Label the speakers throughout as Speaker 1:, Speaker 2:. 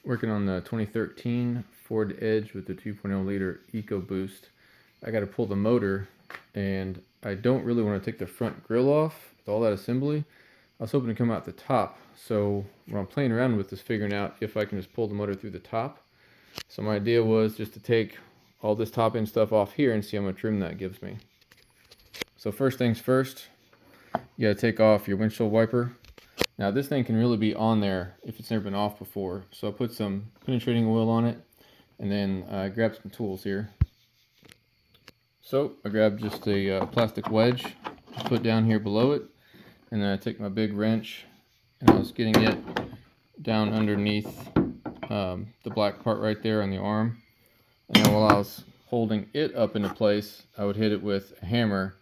Speaker 1: working on the 2013 Ford Edge with the 2.0 liter EcoBoost. I got to pull the motor, and I don't really want to take the front grill off with all that assembly. I was hoping to come out the top, so what I'm playing around with is figuring out if I can just pull the motor through the top. So my idea was just to take all this top end stuff off here and see how much room that gives me. So first things first, you gotta take off your windshield wiper. Now this thing can really be on there if it's never been off before. So I put some penetrating oil on it, and then I grabbed some tools here. So I grabbed just a plastic wedge, just put down here below it, and then I take my big wrench, and I was getting it down underneath the black part right there on the arm. And then while I was holding it up into place, I would hit it with a hammer,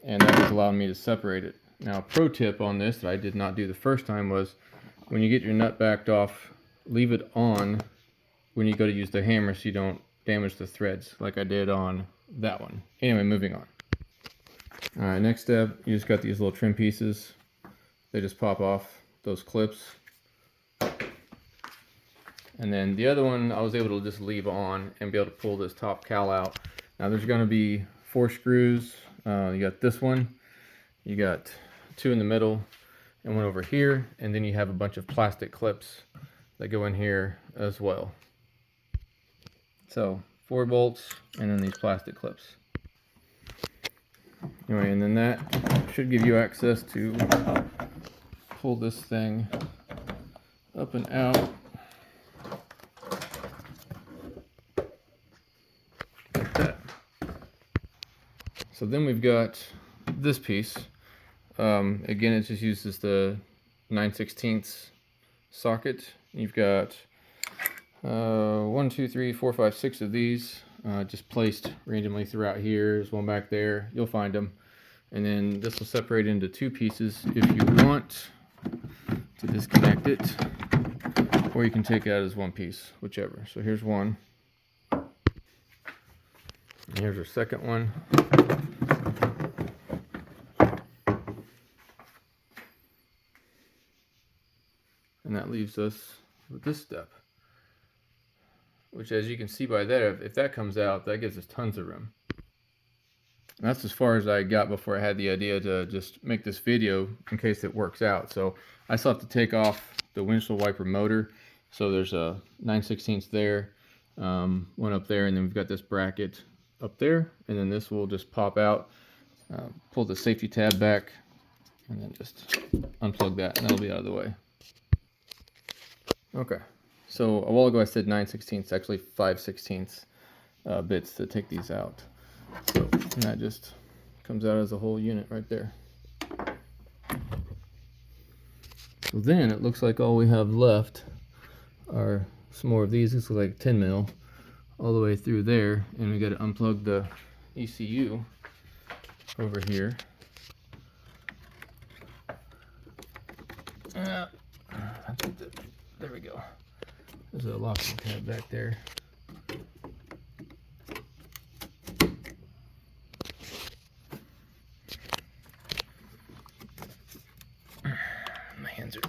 Speaker 1: and that was allowing me to separate it. Now, a pro tip on this that I did not do the first time was when you get your nut backed off, leave it on when you go to use the hammer so you don't damage the threads like I did on that one. Anyway, moving on. Alright, next step, you just got these little trim pieces. They just pop off those clips. And then the other one I was able to just leave on and be able to pull this top cowl out. Now there's going to be 4 screws. You got this one, you got 2 in the middle, and 1 over here, and then you have a bunch of plastic clips that go in here as well. So 4 bolts and then these plastic clips. Anyway, and then that should give you access to pull this thing up and out. Like that. So then we've got this piece. Again, it just uses the 9/16 socket. You've got 1, 2, 3, 4, 5, 6 of these just placed randomly throughout here. There's one back there. You'll find them. And then this will separate into 2 pieces if you want to disconnect it, or you can take it out as one piece, whichever. So here's one. And here's our second one. And that leaves us with this step, which, as you can see by there, if that comes out, that gives us tons of room. And that's as far as I got before I had the idea to just make this video in case it works out. So I still have to take off the windshield wiper motor. So there's a 9/16 there, one up there, and then we've got this bracket up there, and then this will just pop out, pull the safety tab back, and then just unplug that, and that'll be out of the way. Okay, so a while ago I said 9/16, actually 5/16 bits to take these out. So and that just comes out as a whole unit right there. So then it looks like all we have left are some more of these. This looks like 10 mil all the way through there, and we got to unplug the ECU over here. There we go. There's a locking tab back there. My hands are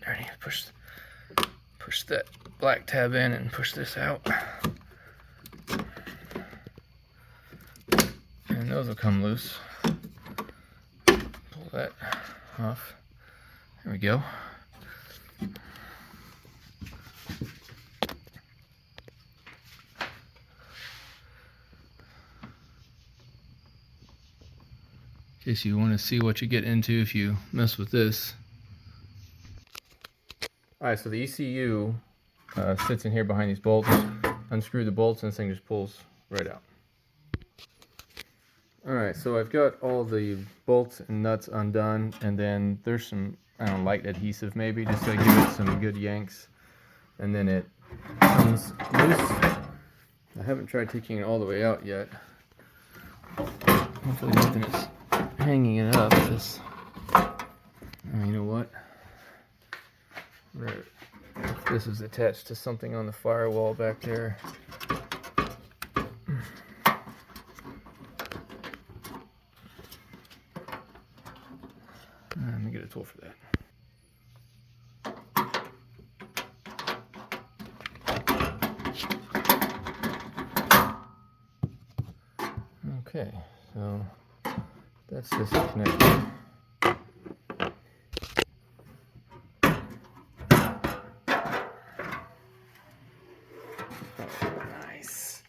Speaker 1: dirty. Push that black tab in and push this out. And those will come loose. Pull that off. There we go. In case you want to see what you get into if you mess with this. Alright, so the ECU sits in here behind these bolts. Unscrew the bolts and this thing just pulls right out. Alright, so I've got all the bolts and nuts undone, and then there's some, I don't know, light adhesive maybe, just to give it some good yanks. And then it comes loose. I haven't tried taking it all the way out yet. Hopefully nothing is hanging it up. This, you know what? If this is attached to something on the firewall back there. Let me get a tool for that. Okay, so that's disconnected. Nice.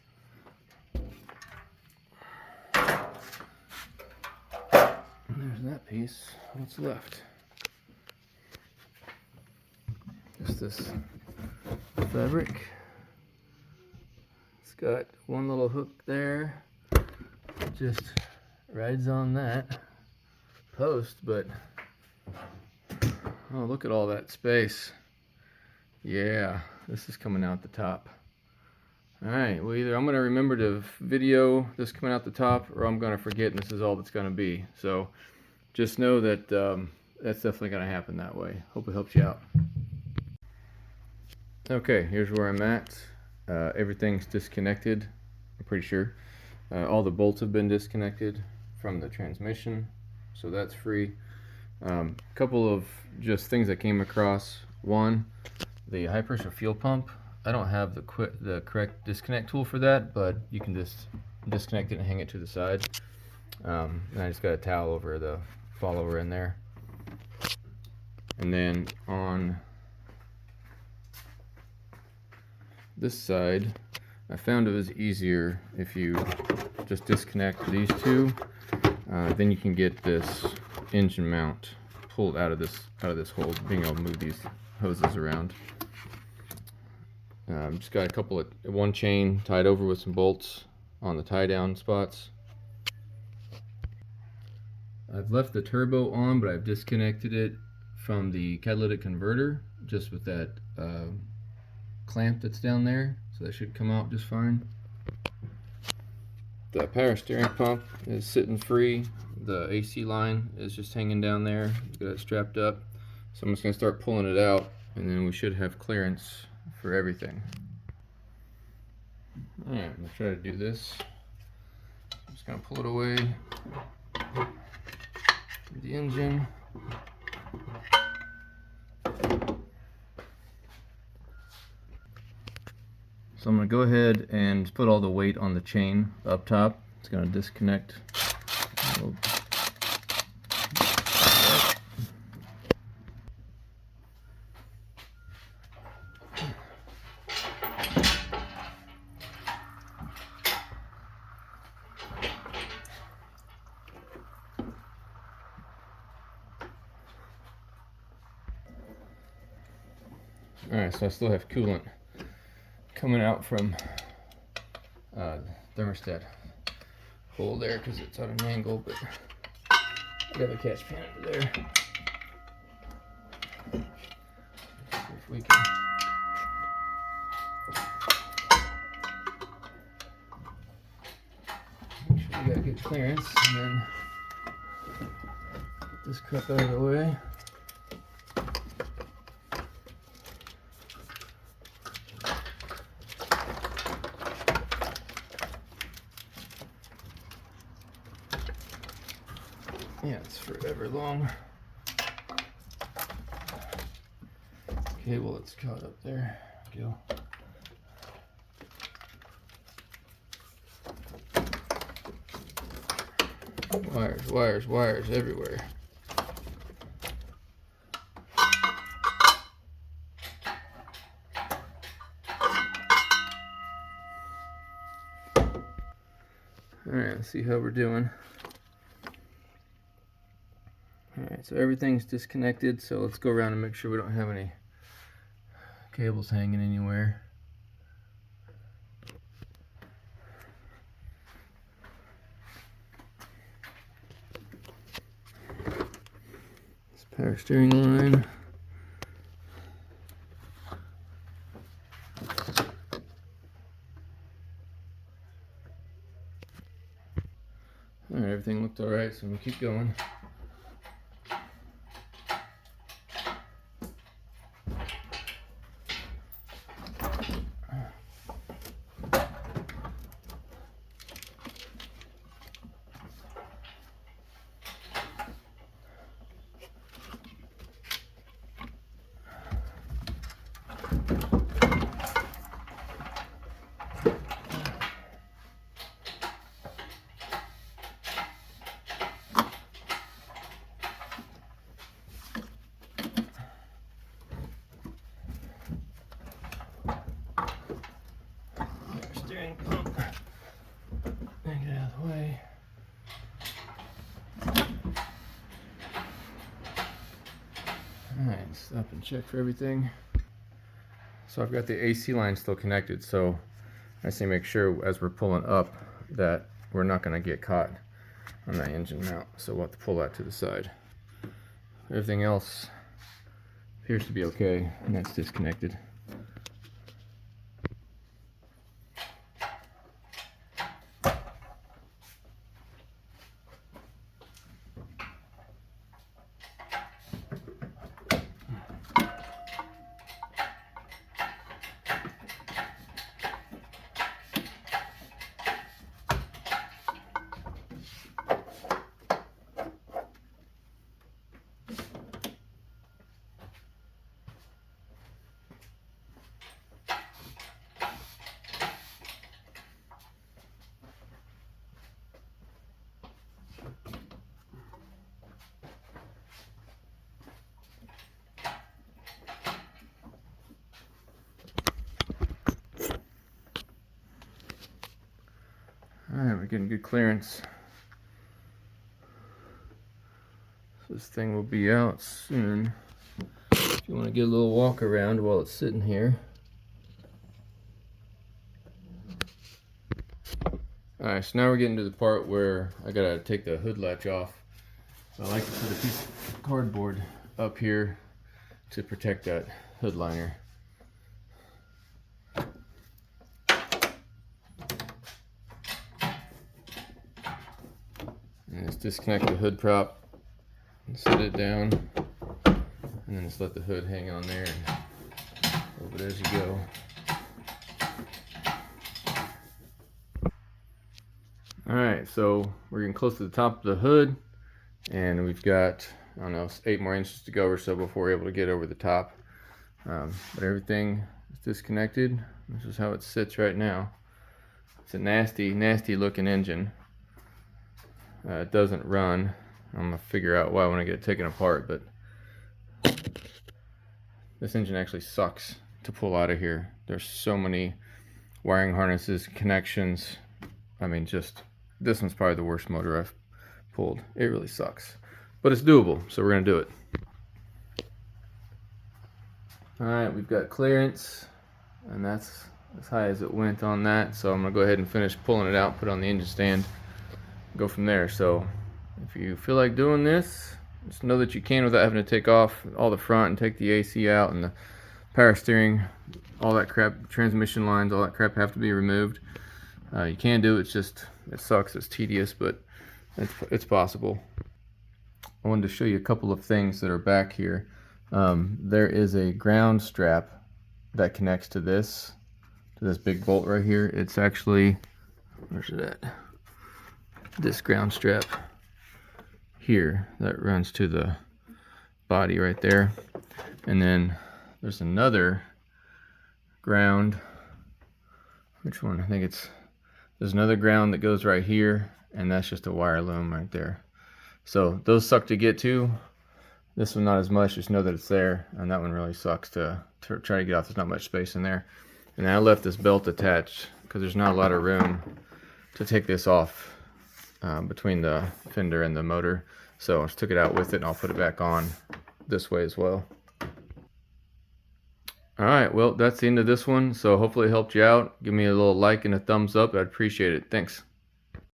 Speaker 1: There's that piece. What's left? Just this fabric. It's got one little hook there. Just rides on that post, but oh, look at all that space. Yeah, this is coming out the top. All right, well, either I'm going to remember to video this coming out the top, or I'm going to forget and this is all that's going to be. So just know that that's definitely going to happen that way. Hope it helps you out. Okay, here's where I'm at. Everything's disconnected, I'm pretty sure. All the bolts have been disconnected from the transmission, so that's free. Couple of just things I came across. One, the high pressure fuel pump. I don't have the correct disconnect tool for that, but you can just disconnect it and hang it to the side. And I just got a towel over the follower in there. And then on this side, I found it was easier if you just disconnect these two. Then you can get this engine mount pulled out of this hole, being able to move these hoses around. Just got one chain tied over with some bolts on the tie down spots. I've left the turbo on, but I've disconnected it from the catalytic converter just with that clamp that's down there, so that should come out just fine. The power steering pump is sitting free. The AC line is just hanging down there. Got it strapped up. So I'm just going to start pulling it out, and then we should have clearance for everything. Alright, I'm going to try to do this. I'm just going to pull it away from the engine. So I'm going to go ahead and put all the weight on the chain up top. It's going to disconnect. Alright, so I still have coolant coming out from the thermostat hole there because it's at an angle, but I got the catch pan under there. See if we can. Make sure we got good clearance, and then get this cup out of the way. Yeah, it's forever long. Okay, well, it's caught up there. Go. Wires, wires, wires everywhere. Alright, let's see how we're doing. Alright, so everything's disconnected, so let's go around and make sure we don't have any cables hanging anywhere. This power steering line. Alright, everything looked alright, so we'll keep going. Stop and check for everything. So I've got the AC line still connected, so I just need to make sure as we're pulling up that we're not going to get caught on that engine mount. So we'll have to pull that to the side. Everything else appears to be okay, and that's disconnected. Alright, we're getting good clearance. So this thing will be out soon. If you want to get a little walk around while it's sitting here. Alright, so now we're getting to the part where I gotta take the hood latch off. So I like to put a piece of cardboard up here to protect that hood liner. And just disconnect the hood prop and set it down, and then just let the hood hang on there and move it as you go. Alright, so we're getting close to the top of the hood, and we've got, I don't know, 8 more inches to go or so before we're able to get over the top. But everything is disconnected. This is how it sits right now. It's a nasty, nasty looking engine. It doesn't run. I'm gonna figure out why when I get it taken apart, but this engine actually sucks to pull out of here. There's so many wiring harnesses, connections. I mean, just this one's probably the worst motor I've pulled. It really sucks, but it's doable, so we're gonna do it. All right, we've got clearance, and that's as high as it went on that. So I'm gonna go ahead and finish pulling it out, put it on the engine stand, go from there. So if you feel like doing this, just know that you can without having to take off all the front and take the AC out and the power steering, all that crap, transmission lines, all that crap have to be removed. You can do it. It's just, it sucks, it's tedious, but it's possible. I wanted to show you a couple of things that are back here. There is a ground strap that connects to this big bolt right here. It's actually, where's it at? This ground strap here that runs to the body right there. And then there's another ground. Which one? I think there's another ground that goes right here, and that's just a wire loom right there. So those suck to get to. This one not as much, just know that it's there, and that one really sucks to try to get off. There's not much space in there. And I left this belt attached because there's not a lot of room to take this off between the fender and the motor. So I just took it out with it, and I'll put it back on this way as well. Alright, well, that's the end of this one. So hopefully it helped you out. Give me a little like and a thumbs up. I'd appreciate it. Thanks.